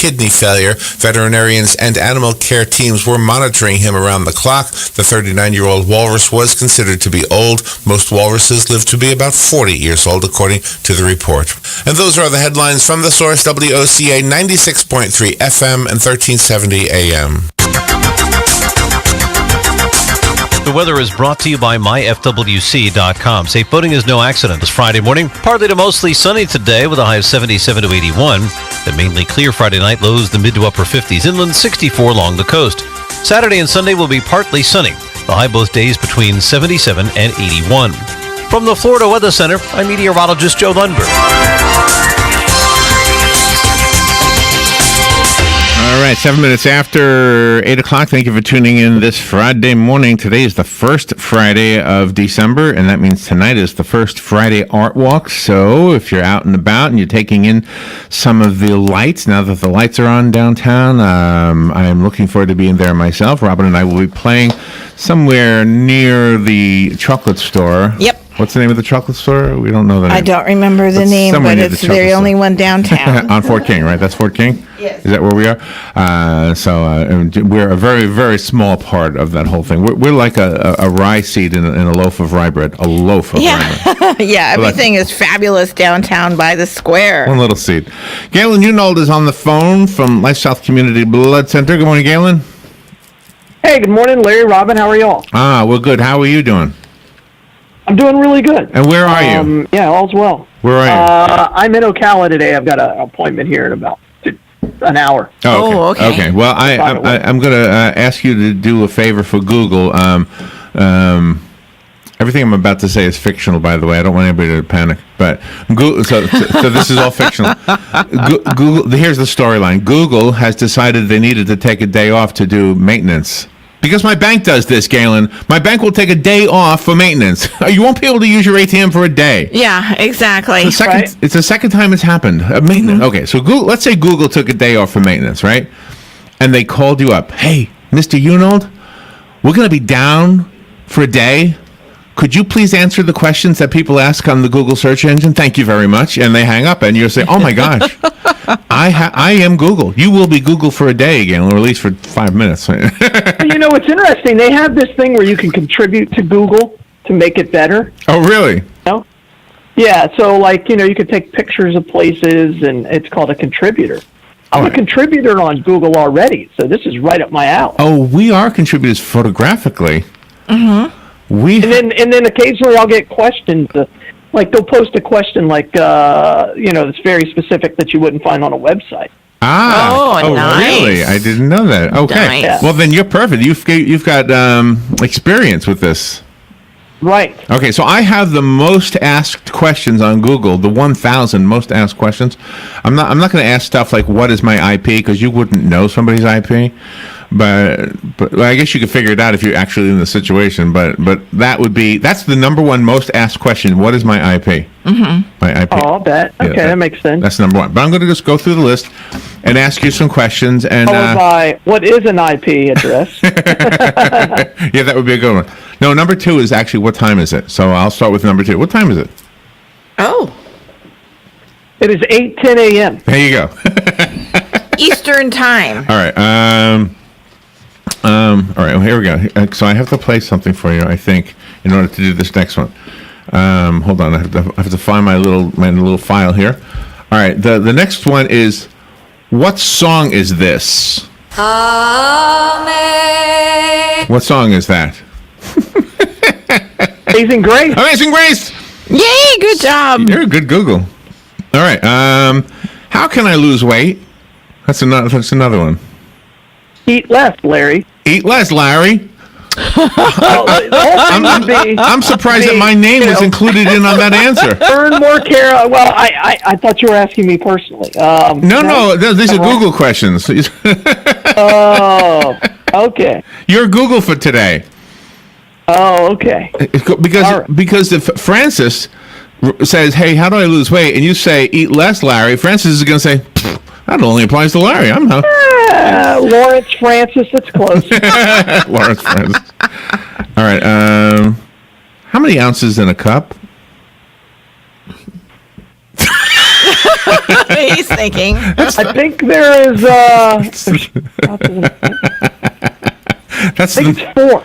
kidney failure. Veterinarians and animal care teams were monitoring him around the clock. The 39-year-old walrus was considered to be old. Most walruses live to be about 40 years old, according to the report. And those are the headlines from The Source, WOCA 96.3 FM and 1370 AM. The weather is brought to you by myfwc.com. Safe boating is no accident. It's Friday morning, partly to mostly sunny today with a high of 77 to 81. Then mainly clear Friday night, lows the mid to upper 50s, inland 64 along the coast. Saturday and Sunday will be partly sunny. The high both days between 77 and 81. From the Florida Weather Center, I'm meteorologist Joe Lundberg. All right, 7 minutes after 8 o'clock. Thank you for tuning in this Friday morning. Today is the first Friday of December, and that means tonight is the first Friday Art Walk. So if you're out and about and you're taking in some of the lights, now that the lights are on downtown, I am looking forward to being there myself. Robin and I will be playing somewhere near the chocolate store. Yep. What's the name of the chocolate store? We don't know the name. I don't remember the name, but it's the only one downtown. On Fort King, right? That's Fort King? Yes. Is that where we are? So we're a very, very small part of that whole thing. We're like a rye seed in a loaf of rye bread. A loaf of rye bread. Yeah, everything is fabulous downtown by the square. One little seed. Galen Unold is on the phone from LifeSouth Community Blood Center. Good morning, Galen. Hey, good morning, Larry, Robin. How are y'all? We're good. How are you doing? I'm doing really good. And where are you? Yeah, all's well. Where are you? I'm in Ocala today. I've got an appointment here in about an hour. Oh, okay. Okay. Well, I'm going to ask you to do a favor for Google. Everything I'm about to say is fictional, by the way. I don't want anybody to panic. But Google, so this is all fictional. Google. Here's the storyline. Google has decided they needed to take a day off to do maintenance. Because my bank does this, Galen. My bank will take a day off for maintenance. You won't be able to use your ATM for a day. Yeah, exactly. It's the second time it's happened. Maintenance. Mm-hmm. Okay, so let's say Google took a day off for maintenance, right? And they called you up. Hey, Mr. Unold, we're going to be down for a day. Could you please answer the questions that people ask on the Google search engine? Thank you very much. And they hang up, and you'll say, oh, my gosh, I am Google. You will be Google for a day again, or at least for 5 minutes. You know, it's interesting. They have this thing where you can contribute to Google to make it better. Oh, really? No? Yeah, so, you could take pictures of places, and it's called a contributor. I'm a contributor on Google already, so this is right up my alley. Oh, we are contributors photographically. Mm-hmm. And then occasionally I'll get questions, they'll post a question that's very specific that you wouldn't find on a website. Nice. Really? I didn't know that. Okay. Nice. Well, then you're perfect. You've got experience with this. Right. Okay, so I have the most asked questions on Google, the 1,000 most asked questions. I'm not going to ask stuff like what is my IP, because you wouldn't know somebody's IP. But I guess you could figure it out if you're actually in the situation. But that's the number one most asked question. What is my IP? Mm-hmm. My IP. Oh, I'll bet. Okay, that makes sense. That's number one. But I'm going to just go through the list and ask you some questions. And followed by, what is an IP address? Yeah, that would be a good one. No, number two is actually what time is it? So I'll start with number two. What time is it? Oh. It is 8:10 a.m. There you go. Eastern time. All right. All right. Well, here we go. So I have to play something for you, I think, in order to do this next one. Hold on. I have to find my little file here. All right. The next one is, what song is this? Amen. What song is that? Amazing Grace. Amazing Grace. Yay! Good job. You're a good Google. All right. How can I lose weight? That's another one. Eat less, Larry. Eat less, Larry. I'm surprised that my name was included in on that answer. Burn more calories. Well, I thought you were asking me personally. No, these are Google questions. Oh, okay. You're Google for today. Oh, okay. Because if Francis says, "Hey, how do I lose weight?" and you say, "Eat less, Larry," Francis is going to say, "That only applies to Larry." I'm not. Lawrence Francis, that's close. Lawrence Francis. All right. How many ounces in a cup? He's thinking. I think there is. That's I think it's 4.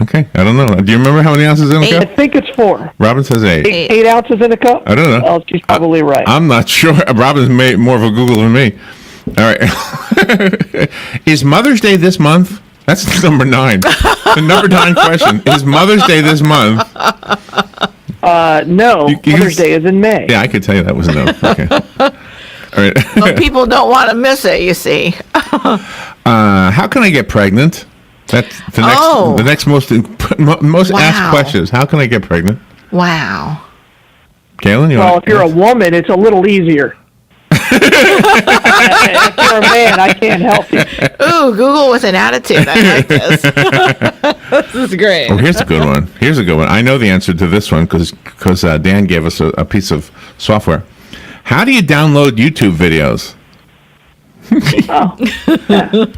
okay. I don't know. Do you remember how many ounces in a I cup? think it's 4. Robin says 8. 8 ounces in a cup. I don't know. Well, she's probably right. I'm not sure. Robin's made more of a Google than me. All right. Is Mother's Day this month? That's number 9. The number 9 question. Is Mother's Day this month? No. Mother's Day is in May. Yeah, I could tell you that was a no. Okay. All right. But people don't want to miss it, you see. How can I get pregnant? That's the next most asked questions. How can I get pregnant? Wow. Galen, if you're a woman, it's a little easier. If you're a man, I can't help you. Ooh, Google with an attitude. I like this. This is great. Oh, here's a good one. I know the answer to this one because Dan gave us a piece of software. How do you download YouTube videos?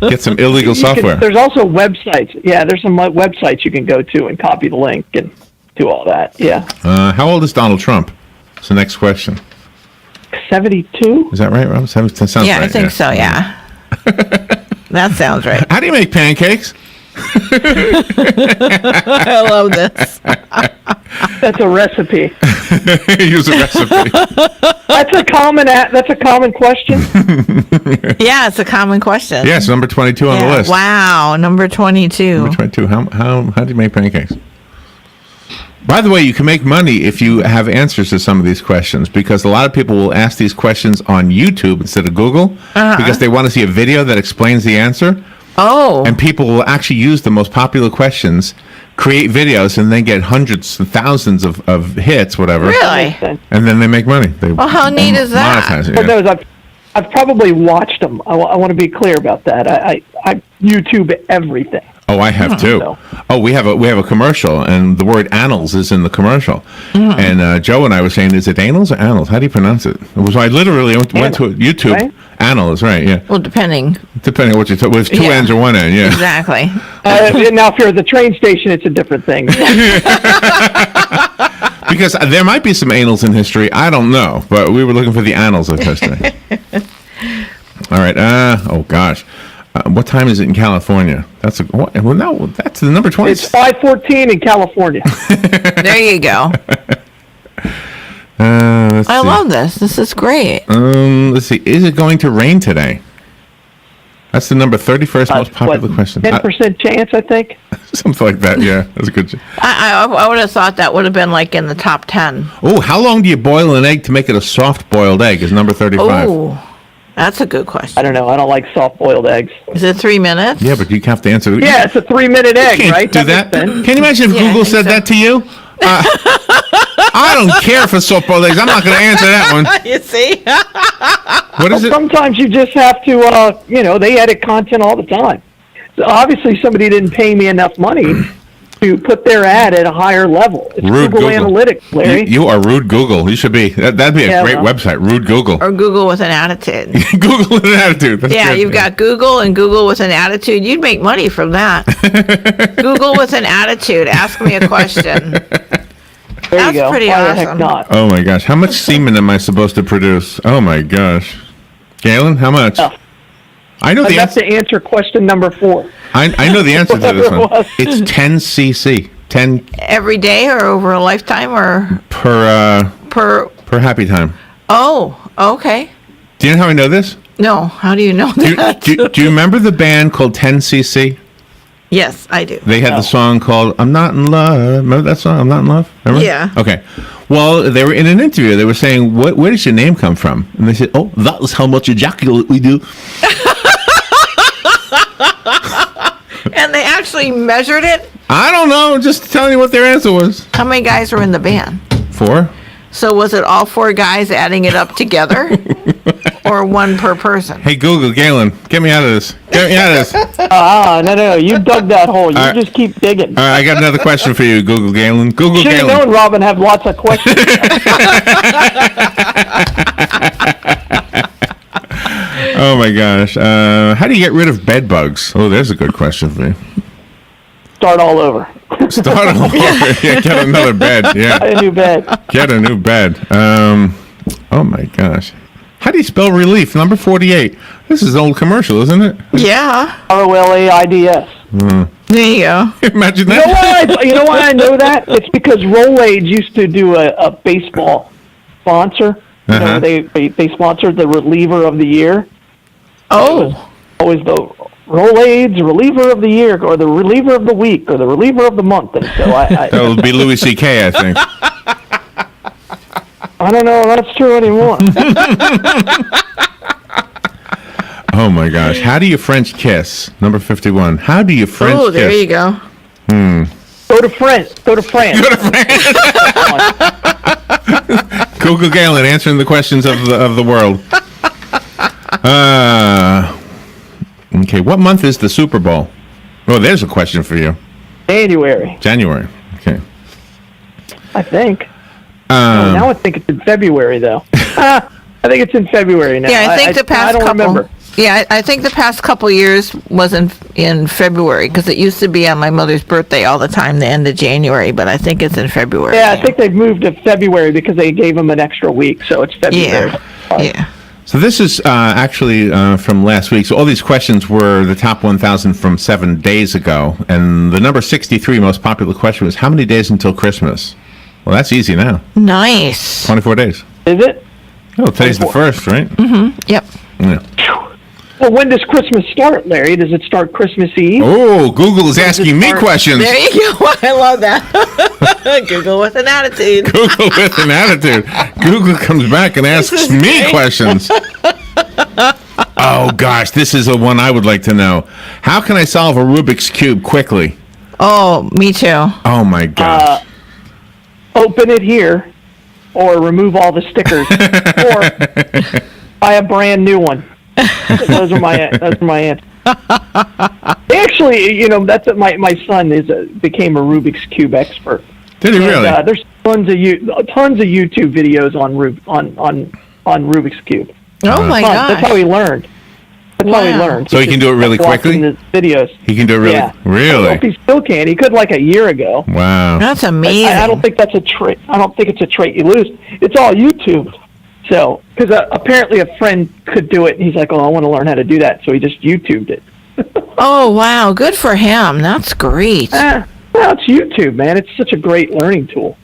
Get some illegal software. There's also websites. Yeah, there's some websites you can go to and copy the link and do all that. Yeah. How old is Donald Trump? That's the next question. 72? Is that right, Rob? Sounds right. I think so, yeah. That sounds right. How do you make pancakes? I love this. That's a recipe. Use a recipe. That's a common question. Yeah, it's a common question. Yes, number 22 on the list. Wow, number 22. Number 22. How do you make pancakes? By the way, you can make money if you have answers to some of these questions because a lot of people will ask these questions on YouTube instead of Google because they want to see a video that explains the answer. Oh. And people will actually use the most popular questions, create videos, and then get hundreds and thousands of hits, whatever. Really? And then they make money. Well, how neat is that? Monetize it, Well, those, I've probably watched them. I want to be clear about that. I YouTube everything. Oh, I have too. So. Oh, we have a commercial, and the word "annals" is in the commercial. And Joe and I were saying, is it annals or annals? How do you pronounce it? It was I literally went to YouTube. Right? Annals, right? Yeah. Well, depending on what you took. With 2 N's or 1 N, yeah. Exactly. Now, if you're at the train station, it's a different thing. Because there might be some annals in history. I don't know, but we were looking for the annals of history. All right. Oh gosh. What time is it in California? That's the number 20. It's 5:14 in California. There you go. I love this. This is great. Let's see. Is it going to rain today? That's the number 31st most popular question. 10% chance, I think. Something like that. Yeah, that's a good. I would have thought that would have been like in the top 10. Oh, how long do you boil an egg to make it a soft boiled egg? Is number 35. Oh, that's a good question. I don't know. I don't like soft-boiled eggs. Is it 3 minutes? Yeah, but you have to answer. Yeah, it's a 3-minute egg, You can't right? do that. Can you imagine if Yeah, Google I think said so. that to you? I don't care for soft-boiled eggs. I'm not going to answer that one. You see? What is it? Sometimes you just have to, they edit content all the time. So obviously somebody didn't pay me enough money to put their ad at a higher level. It's Rude Google Google. Analytics, Larry. You are rude Google. You should be. That'd be a great website. Rude Google. Or Google with an attitude. Google with an attitude. That's Yeah, good. you've got Google and Google with an attitude. You'd make money from that. Google with an attitude. Ask me a question. There That's you go. pretty Why the heck awesome. not? Oh my gosh. How much semen am I supposed to produce? Oh my gosh. Galen, how much? Oh. I know the Enough answer. to answer question number 4. I know the answer to this Whatever one. it was. It's 10 cc. 10 Every day or over a lifetime or per per... happy time. Oh, okay. Do you know how I know this? No, how do you know Do that? you remember the band called 10cc? Yes, I do. They had the song called "I'm Not in Love." Remember that song? "I'm Not in Love." Remember? Yeah. Okay. Well, they were in an interview. They were saying, "Where does your name come from?" And they said, "Oh, that was how much ejaculate we do." And they actually measured it? I don't know. Just telling you what their answer was. How many guys were in the band? 4. So was it all 4 guys adding it up together? Or 1 per person? Hey, Google, Galen, get me out of this. Get me out of this. No. You dug that hole. You just keep digging. All right, I got another question for you, Google Galen. Google Should have Galen. known Robin had lots of questions. Oh my gosh. How do you get rid of bed bugs? Oh, there's a good question for you. Start all over. Start all over. Yeah, get another bed. Yeah. Buy a new bed. Get a new bed. Oh, my gosh. How do you spell relief? Number 48. This is an old commercial, isn't it? Yeah. ROLAIDS. There you go. Imagine You know that. you know why I know that? It's because Rolaids used to do a baseball sponsor. You know, they sponsored the reliever of the year. Oh. Always the Rolaids reliever of the year, or the reliever of the week, or the reliever of the month. And so That would be Louis C.K., I think. I don't know if that's true anymore. Oh, my gosh. How do you French kiss? Number 51. How do you French kiss? Oh, there you go. Go to France. Go to France. Google Galen answering the questions of the world. Okay, what month is the Super Bowl? Oh, there's a question for you. January, Okay. I think. Now I think it's in February, though. I think it's in February now. Yeah, I think the past I don't couple. remember. Yeah, I think the past couple years was in February, because it used to be on my mother's birthday all the time, the end of January. But I think it's in February. Yeah, I think they've moved to February because they gave them an extra week, so it's February. Yeah. So this is actually from last week. So all these questions were the top 1,000 from 7 days ago. And the number 63 most popular question was, how many days until Christmas? Well, that's easy now. Nice. 24 days. Is it? Oh, today's the 1st, right? Yep. Yeah. Well, when does Christmas start, Larry? Does it start Christmas Eve? Oh, Google is asking me questions. There you go. I love that. Google with an attitude. Google with an attitude. Google comes back and asks me questions. Oh, gosh, this is a one I would like to know. How can I solve a Rubik's Cube quickly? Oh, me too. Oh, my gosh. Open it here, or remove all the stickers, or buy a brand new one. Those are my answers. Actually, that's what my son became a Rubik's Cube expert. Did he really? There's tons of YouTube videos on Rubik's Cube. Oh my gosh. That's how he learned. How he learned. So he can do it really quickly? His videos. He can do it really? Yeah. Really? I hope he still can. He could like a year ago. Wow. That's amazing. I don't think that's a trait. I don't think it's a trait you lose. It's all YouTube. So, because apparently a friend could do it, and he's like, "Oh, I want to learn how to do that." So he just YouTubed it. Oh wow, good for him. That's great. Well, it's YouTube, man. It's such a great learning tool.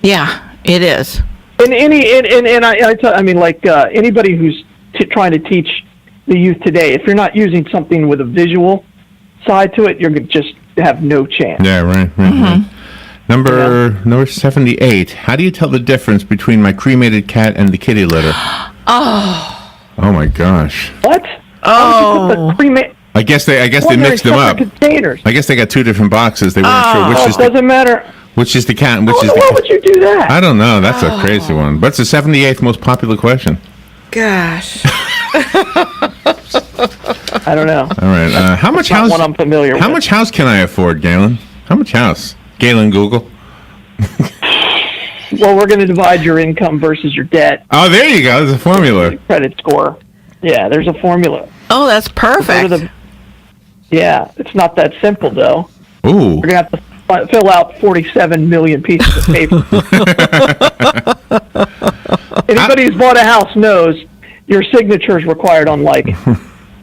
Yeah, it is. And anybody who's trying to teach the youth today, if you're not using something with a visual side to it, you're going to just have no chance. Yeah, right. Number 78. How do you tell the difference between my cremated cat and the kitty litter? Oh my gosh. What? Oh. I guess they mixed them up. Containers. I guess they got two different boxes. They weren't sure which is doesn't matter. which is the cat and which is the Why cat. would you do that? I don't know. That's a crazy one. But it's the 78th most popular question. Gosh. I don't know. All right. How much Not house? one I'm familiar with. How much house can I afford, Galen? How much house? Galen, Google. Well, we're going to divide your income versus your debt. Oh, there you go. There's a formula. Credit score. Yeah, there's a formula. Oh, that's perfect. Yeah, it's not that simple, though. Ooh. We're going to have to fill out 47 million pieces of paper. Anybody who's bought a house knows your signature is required on, like,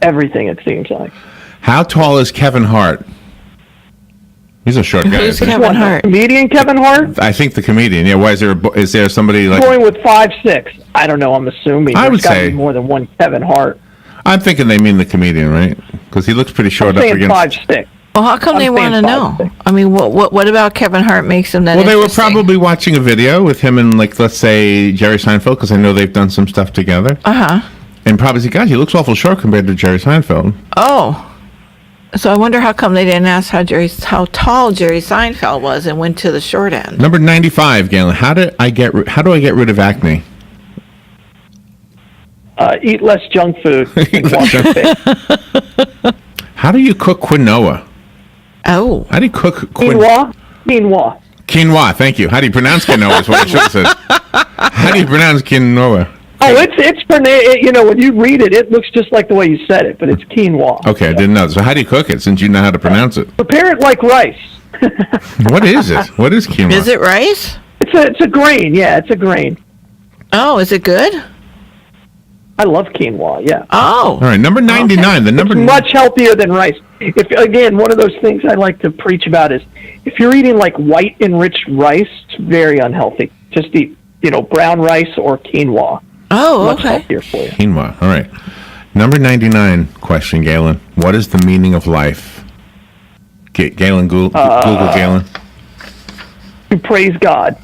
everything, it seems like. How tall is Kevin Hart? He's a short guy. Who's isn't he? Kevin Hart? Comedian Kevin Hart? I think the comedian. Yeah. Why is there somebody like? Going with 5'6". I don't know. I'm assuming. I would There's got to say- be more than one Kevin Hart. I'm thinking they mean the comedian, right? Because he looks pretty short I'm up saying against. 5'6". Well, how come I'm they saying want to know? 5'6". I mean, what about Kevin Hart makes him that Well, they were interesting? probably watching a video with him and, like, let's say Jerry Seinfeld, because I know they've done some stuff together. Uh-huh. And probably say, "God, he looks awful short compared to Jerry Seinfeld." Oh. So I wonder how come they didn't ask how tall Jerry Seinfeld was and went to the short end. Number 95, Galen. How do I get rid of acne? Eat less junk food. And wash your face. How do you cook quinoa? Oh. How do you cook quinoa? Quinoa. Quinoa. Thank you. How do you pronounce quinoa? Is what I should have said. How do you pronounce quinoa? Oh, when you read it, it looks just like the way you said it, but it's quinoa. Okay, I didn't know. So how do you cook it, since you know how to pronounce it? Prepare it like rice. What is it? What is quinoa? Is it rice? It's a grain. Yeah, it's a grain. Oh, is it good? I love quinoa. Yeah. Oh. All right, number 99. The number It's much healthier than rice. If again, one of those things I like to preach about is if you're eating like white enriched rice, it's very unhealthy. Just eat, brown rice or quinoa. Oh, Much okay. healthier for you. quinoa. All right. Number 99 question, Galen. What is the meaning of life? Galen, Google Galen. To praise God.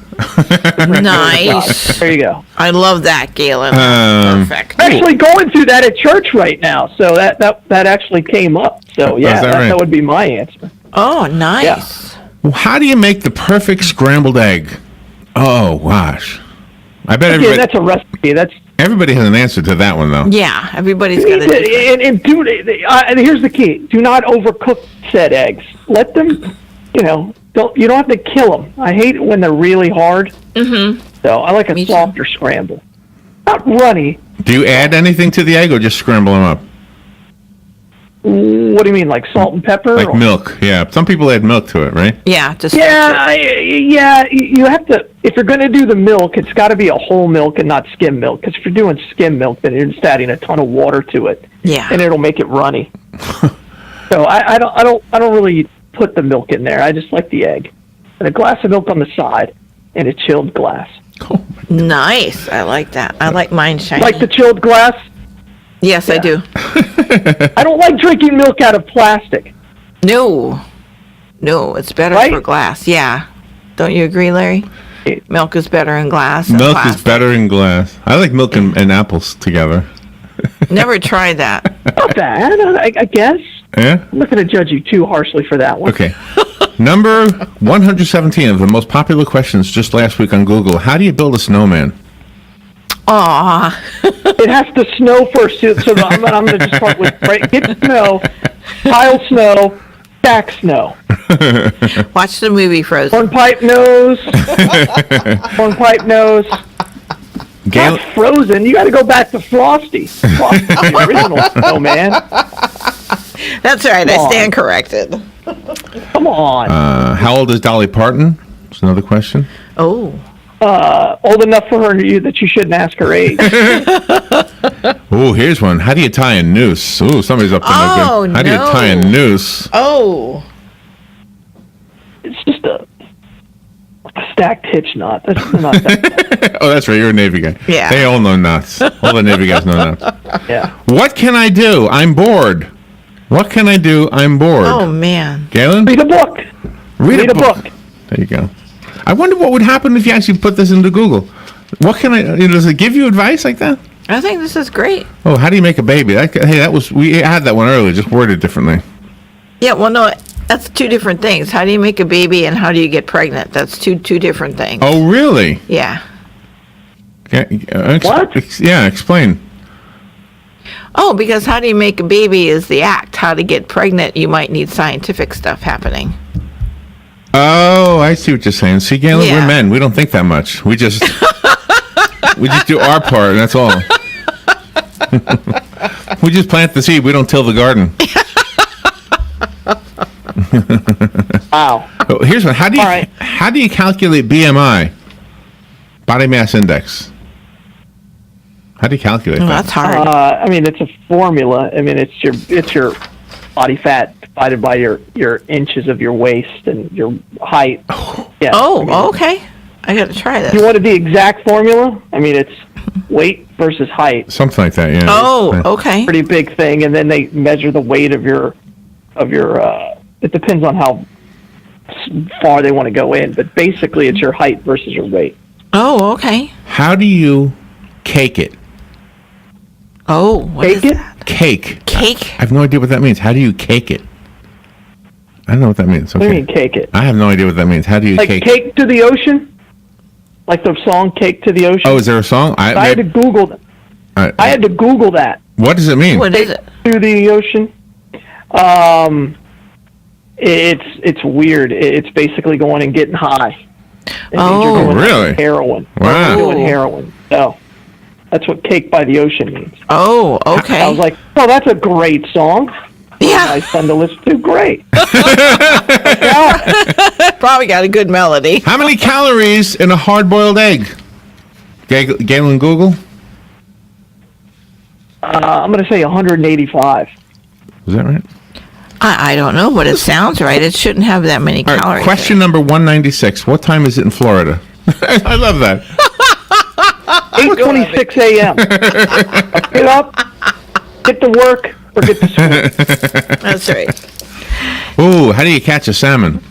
Nice. There you go. I love that, Galen. Perfect. Actually, going through that at church right now, so that actually came up. So yeah, is that right? that would be my answer. Oh, nice. Well, how do you make the perfect scrambled egg? Oh, gosh. I bet Yeah, everybody, that's a recipe. That's everybody has an answer to that one, though. Yeah, everybody's got a and here's the key: do not overcook said eggs. Let them, you don't have to kill them. I hate it when they're really hard. Mm-hmm. So I like a Me too. softer scramble, not runny. Do you add anything to the egg or just scramble them up? What do you mean, like salt and pepper? Like milk, yeah. Some people add milk to it, right? Yeah, just Yeah, yeah. You have to. If you're going to do the milk, it's got to be a whole milk and not skim milk. Because if you're doing skim milk, then you're just adding a ton of water to it, Yeah. and it'll make it runny. So I don't really put the milk in there. I just like the egg and a glass of milk on the side and a chilled glass. Cool. Nice. I like that. I like mine shiny. Like the chilled glass. Yes, I do. I don't like drinking milk out of plastic. No, it's better Right? for glass. Yeah. Don't you agree, Larry? Milk is better in glass. than Milk plastic. is better in glass. I like milk and apples together. Never tried that. Not bad, I guess. Yeah? I'm not going to judge you too harshly for that one. Okay. Number 117 of the most popular questions just last week on Google. How do you build a snowman? Aw. It has to snow first, so I'm going to just start with get snow, pile snow, stack snow. Watch the movie Frozen. Hornpipe nose. Hornpipe nose. Galen, Not Frozen. You got to go back to Frosty. Frosty's the original snowman. That's right. I Come on. stand corrected. Come on. how old is Dolly Parton? That's another question. Oh. Old enough for her that you shouldn't ask her age. Oh, here's one. How do you tie a noose? Oh, somebody's up to no Oh, good. How do you tie a no. noose? Oh. It's just a stacked hitch knot. That's not that. Oh, that's right. You're a Navy guy. Yeah. They all know knots. All the Navy guys know knots. Yeah. What can I do? I'm bored. What can I do? I'm bored. Oh, man. Read Galen? a book. Read a book. There you go. I wonder what would happen if you actually put this into Google. What can I? Does it give you advice like that? I think this is great. Oh, how do you make a baby? We had that one earlier, just worded differently. Yeah, well, no, that's two different things. How do you make a baby and how do you get pregnant? That's two different things. Oh, really? Yeah. What? Yeah, explain. Oh, because how do you make a baby is the act. How to get pregnant, you might need scientific stuff happening. Oh, I see what you're saying. See, Galen, Yeah. we're men. We don't think that much. We just do our part, and that's all. We just plant the seed. We don't till the garden. Wow. Oh, here's one. How do you calculate BMI? Body mass index. How do you calculate Oh, that? that's hard. I mean, it's a formula. I mean, it's your body fat divided by your inches of your waist and your height. Yeah. I mean, Okay. I got to try this. you wanted the exact formula? I mean, it's weight versus height. Something like that, yeah. Oh, okay. Pretty big thing, and then they measure the weight of your. It depends on how far they want to go in, but basically, it's your height versus your weight. Oh, okay. How do you cake it? Oh, what is Bake it? that? Cake. Cake? I have no idea what that means. How do you cake it? I don't know what that means. What do Okay. you mean, cake it? I have no idea what that means. How do you Like cake? cake to the ocean? Like the song "Cake to the Ocean"? Oh, is there a song? I had to Google that. I had to Google that. What does it mean? What is it? To the ocean. It's weird. It's basically going and getting high. It means you're doing really? heroin. Wow. You're doing heroin. So that's what "Cake by the Ocean" means. Oh, okay. I was like, "Oh, that's a great song. yeah. Nice son to listen to. Great." Probably got a good melody. How many calories in a hard-boiled egg? Galen Google? I'm going to say 185. Is that right? I don't know, but it sounds right. It shouldn't have that many All calories. right, question number 196. What time is it in Florida? I love that. 8:26 a.m. Get up, get to work, or get to school. That's right. Ooh, how do you catch a salmon?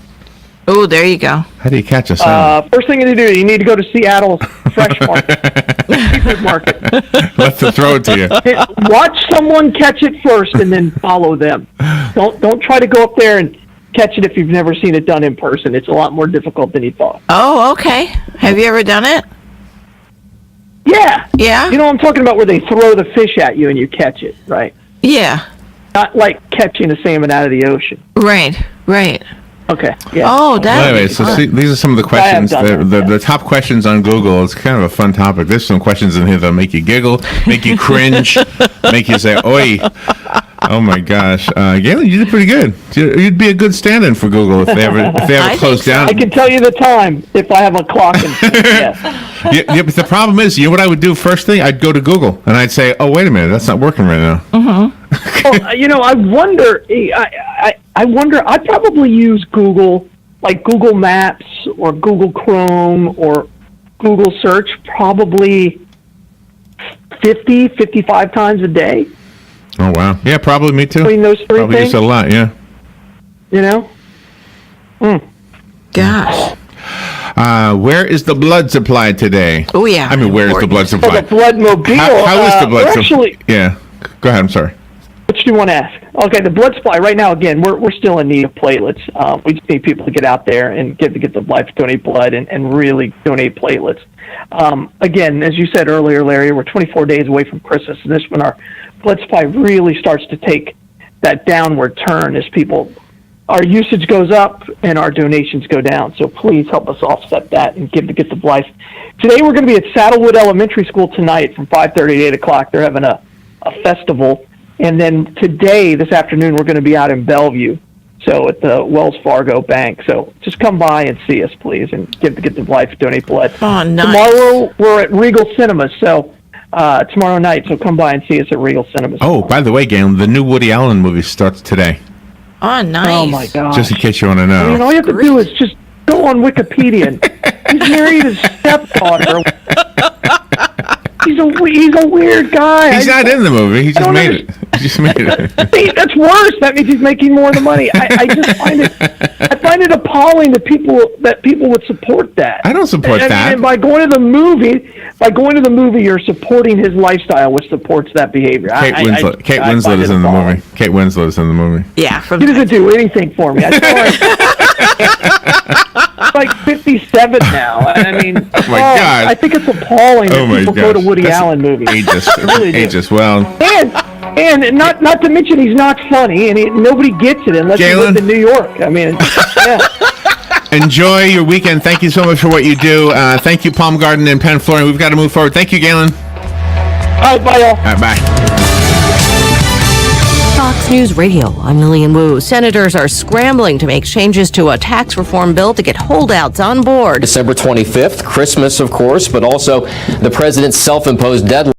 Oh, there you go. How do you catch a salmon? First thing you need to go to Seattle's Fresh Market, seafood market. Let's throw it to you. Watch someone catch it first, and then follow them. Don't try to go up there and catch it if you've never seen it done in person. It's a lot more difficult than you thought. Oh, okay. Have you ever done it? Yeah. Yeah? You know what I'm talking about, where they throw the fish at you and you catch it, right? Yeah. Not like catching a salmon out of the ocean. Right. Okay. Yeah. Oh, that. Anyway, so see, these are some of the questions, done that, the top questions on Google. It's kind of a fun topic. There's some questions in here that'll make you giggle, make you cringe, make you say, oi. Oh my gosh. Galen, you did pretty good. You'd be a good stand-in for Google if they ever close down. I can tell you the time if I have a clock. Yeah, but the problem is, you know what I would do first thing? I'd go to Google and I'd say, oh, wait a minute, that's not working right now. Mm-hmm. Well, I wonder. I wonder. I probably use Google, like Google Maps or Google Chrome or Google Search, probably 55 times a day. Oh wow! Yeah, probably me too. Between those three probably things, use it a lot. Yeah. You know. Gosh. Where is the blood supply today? Oh yeah. I mean, where is the blood For supply? the blood mobile. How is the blood supply? Actually, Yeah. Go ahead. I'm sorry. what do you want to ask? Okay, the blood supply right now. Again, we're still in need of platelets. We just need people to get out there and get the life, donate blood, and really donate platelets. Again, as you said earlier, Larry, we're 24 days away from Christmas, and this is when our blood supply really starts to take that downward turn as our usage goes up and our donations go down. So please help us offset that and give the gift of life. Today we're going to be at Saddlewood Elementary School tonight from 5:30 to 8 o'clock. They're having a festival. And then this afternoon, we're going to be out in Bellevue, so at the Wells Fargo Bank. So just come by and see us, please, and give the gift of life, donate blood. Oh, nice. Tomorrow we're at Regal Cinemas, so tomorrow night. So come by and see us at Regal Cinemas. Oh, by the way, Galen, the new Woody Allen movie starts today. Oh, nice. Oh my gosh! Just in case you want to know. All you have to do is just go on Wikipedia. He's married his stepdaughter. He's a weird guy. He's not in the movie. He just made it. He just made it. See, that's worse. That means he's making more of the money. I just find it appalling that people would support that. I don't support that. And by going to the movie, you're supporting his lifestyle, which supports that behavior. Kate Winslet is in the movie. Kate Winslet is in the movie. Yeah. He doesn't do anything for me. It's like 57 now. I mean, oh my God. I think it's appalling that people go to Woody Allen movies. Ageist. Well, and not to mention he's not funny, and nobody gets it unless you live in New York. I mean, yeah. Enjoy your weekend. Thank you so much for what you do. Thank you, Palm Garden and Penn Flooring. We've got to move forward. Thank you, Galen. All right, bye, all. All right, bye. Fox News Radio, I'm Lillian Wu. Senators are scrambling to make changes to a tax reform bill to get holdouts on board. December 25th, Christmas, of course, but also the president's self-imposed deadline.